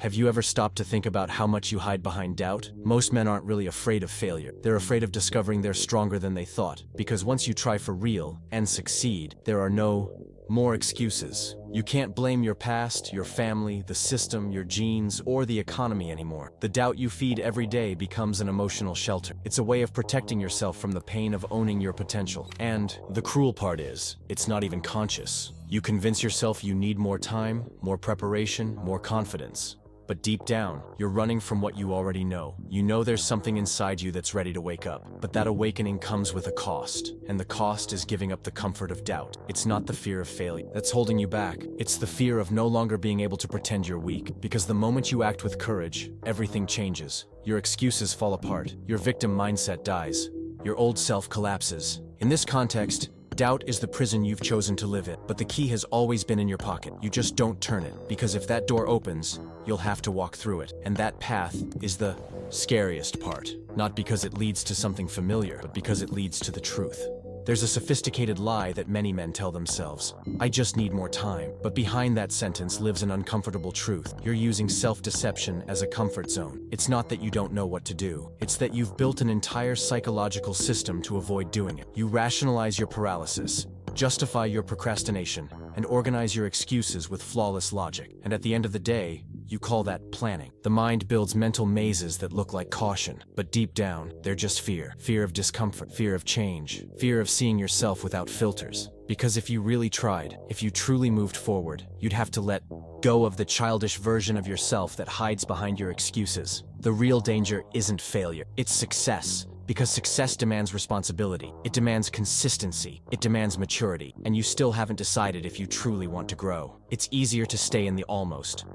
Have you ever stopped to think about how much you hide behind doubt? Most men aren't really afraid of failure. They're afraid of discovering they're stronger than they thought. Because once you try for real and succeed, there are no more excuses. You can't blame your past, your family, the system, your genes, or the economy anymore. The doubt you feed every day becomes an emotional shelter. It's a way of protecting yourself from the pain of owning your potential. And the cruel part is, it's not even conscious. You convince yourself you need more time, more preparation, more confidence. But deep down, you're running from what you already know. You know there's something inside you that's ready to wake up. But that awakening comes with a cost. And the cost is giving up the comfort of doubt. It's not the fear of failure that's holding you back. It's the fear of no longer being able to pretend you're weak. Because the moment you act with courage, everything changes. Your excuses fall apart. Your victim mindset dies. Your old self collapses. In this context, doubt is the prison you've chosen to live in, but the key has always been in your pocket. You just don't turn it, because if that door opens, you'll have to walk through it. And that path is the scariest part. Not because it leads to something familiar, but because it leads to the truth. There's a sophisticated lie that many men tell themselves. I just need more time. But behind that sentence lives an uncomfortable truth. You're using self-deception as a comfort zone. It's not that you don't know what to do. It's that you've built an entire psychological system to avoid doing it. You rationalize your paralysis, justify your procrastination, and organize your excuses with flawless logic. And at the end of the day, you call that planning. The mind builds mental mazes that look like caution, but deep down, they're just fear. Fear of discomfort, fear of change, fear of seeing yourself without filters. Because if you really tried, if you truly moved forward, you'd have to let go of the childish version of yourself that hides behind your excuses. The real danger isn't failure, it's success. Because success demands responsibility, it demands consistency, it demands maturity, and you still haven't decided if you truly want to grow. It's easier to stay in the almost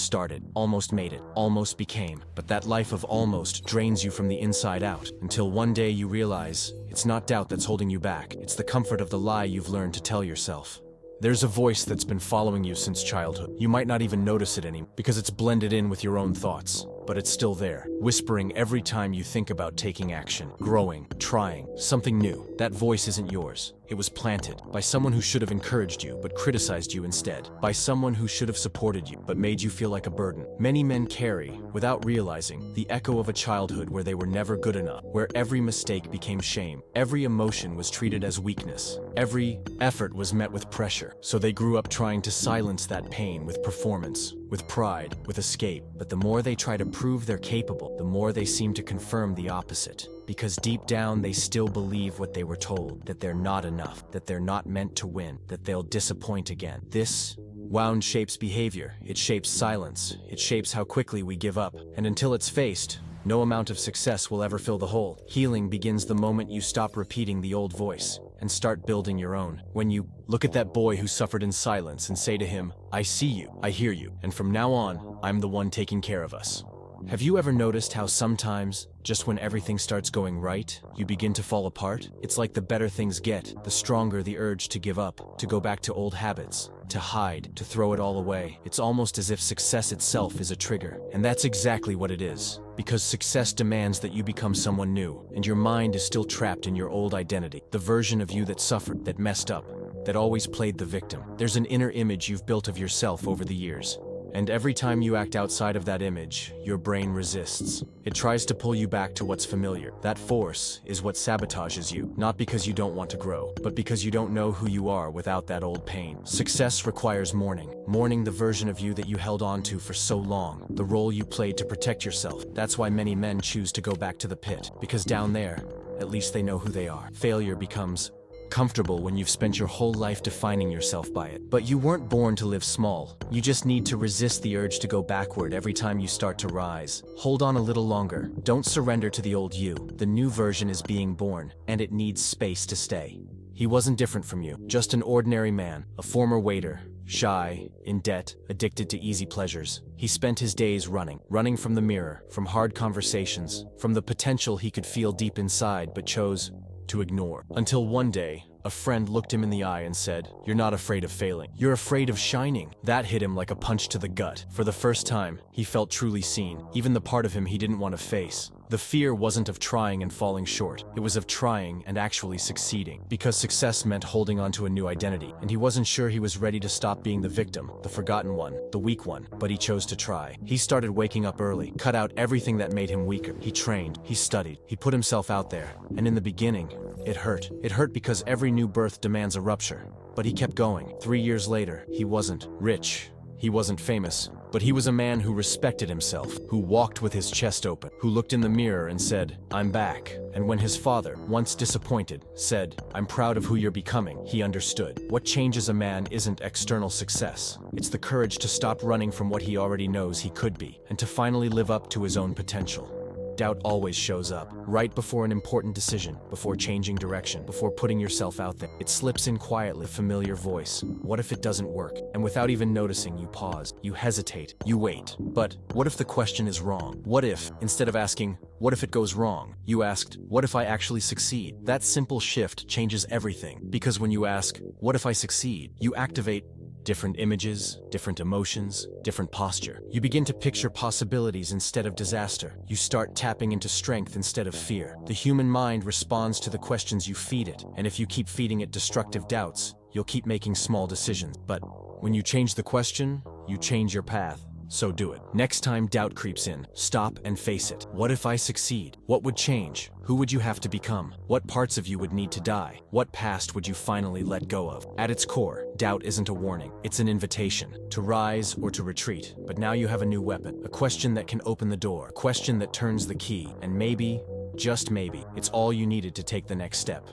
started, almost made it, almost became. But that life of almost drains you from the inside out, until one day you realize it's not doubt that's holding you back, it's the comfort of the lie you've learned to tell yourself. There's a voice that's been following you since childhood. You might not even notice it anymore because it's blended in with your own thoughts. But it's still there, whispering every time you think about taking action, growing, trying, something new. That voice isn't yours. It was planted by someone who should have encouraged you but criticized you instead. By someone who should have supported you but made you feel like a burden. Many men carry, without realizing, the echo of a childhood where they were never good enough, where every mistake became shame, every emotion was treated as weakness, every effort was met with pressure. So they grew up trying to silence that pain with performance, with pride, with escape. But the more they try to prove they're capable, the more they seem to confirm the opposite. Because deep down they still believe what they were told, that they're not enough, that they're not meant to win, that they'll disappoint again. This wound shapes behavior, it shapes silence, it shapes how quickly we give up. And until it's faced, no amount of success will ever fill the hole. Healing begins the moment you stop repeating the old voice and start building your own. When you look at that boy who suffered in silence and say to him, I see you, I hear you, and from now on, I'm the one taking care of us. Have you ever noticed how sometimes, just when everything starts going right, you begin to fall apart? It's like the better things get, the stronger the urge to give up, to go back to old habits, to hide, to throw it all away. It's almost as if success itself is a trigger. And that's exactly what it is. Because success demands that you become someone new, and your mind is still trapped in your old identity, the version of you that suffered, that messed up, that always played the victim. There's an inner image you've built of yourself over the years. And every time you act outside of that image, your brain resists. It tries to pull you back to what's familiar. That force is what sabotages you, not because you don't want to grow, but because you don't know who you are without that old pain. Success requires mourning the version of you that you held on to for so long, the role you played to protect yourself. That's why many men choose to go back to the pit, because down there, at least they know who they are. Failure becomes comfortable when you've spent your whole life defining yourself by it. But you weren't born to live small. You just need to resist the urge to go backward every time you start to rise. Hold on a little longer. Don't surrender to the old you. The new version is being born, and it needs space to stay. He wasn't different from you, just an ordinary man, a former waiter, shy, in debt, addicted to easy pleasures. He spent his days running from the mirror, from hard conversations, from the potential he could feel deep inside but chose to ignore. Until one day, a friend looked him in the eye and said, "You're not afraid of failing. You're afraid of shining." That hit him like a punch to the gut. For the first time, he felt truly seen, even the part of him he didn't want to face. The fear wasn't of trying and falling short. It was of trying and actually succeeding. Because success meant holding on to a new identity, and he wasn't sure he was ready to stop being the victim, the forgotten one, the weak one, but he chose to try. He started waking up early, cut out everything that made him weaker. He trained, he studied, he put himself out there. And in the beginning, it hurt. It hurt because every new birth demands a rupture. But he kept going. 3 years later, he wasn't rich. He wasn't famous, but he was a man who respected himself, who walked with his chest open, who looked in the mirror and said, "I'm back." And when his father, once disappointed, said, "I'm proud of who you're becoming," he understood. What changes a man isn't external success. It's the courage to stop running from what he already knows he could be, and to finally live up to his own potential. Doubt always shows up, right before an important decision, before changing direction, before putting yourself out there. It slips in quietly, a familiar voice. What if it doesn't work? And without even noticing, you pause, you hesitate, you wait. But what if the question is wrong? What if, instead of asking, "What if it goes wrong?" you asked, "What if I actually succeed?" That simple shift changes everything. Because when you ask, "What if I succeed?" you activate different images, different emotions, different posture. You begin to picture possibilities instead of disaster. You start tapping into strength instead of fear. The human mind responds to the questions you feed it, and if you keep feeding it destructive doubts, you'll keep making small decisions. But when you change the question, you change your path. So do it. Next time doubt creeps in, stop and face it. What if I succeed? What would change? Who would you have to become? What parts of you would need to die? What past would you finally let go of? At its core, doubt isn't a warning. It's an invitation to rise or to retreat. But now you have a new weapon, a question that can open the door, a question that turns the key, and maybe, just maybe, it's all you needed to take the next step.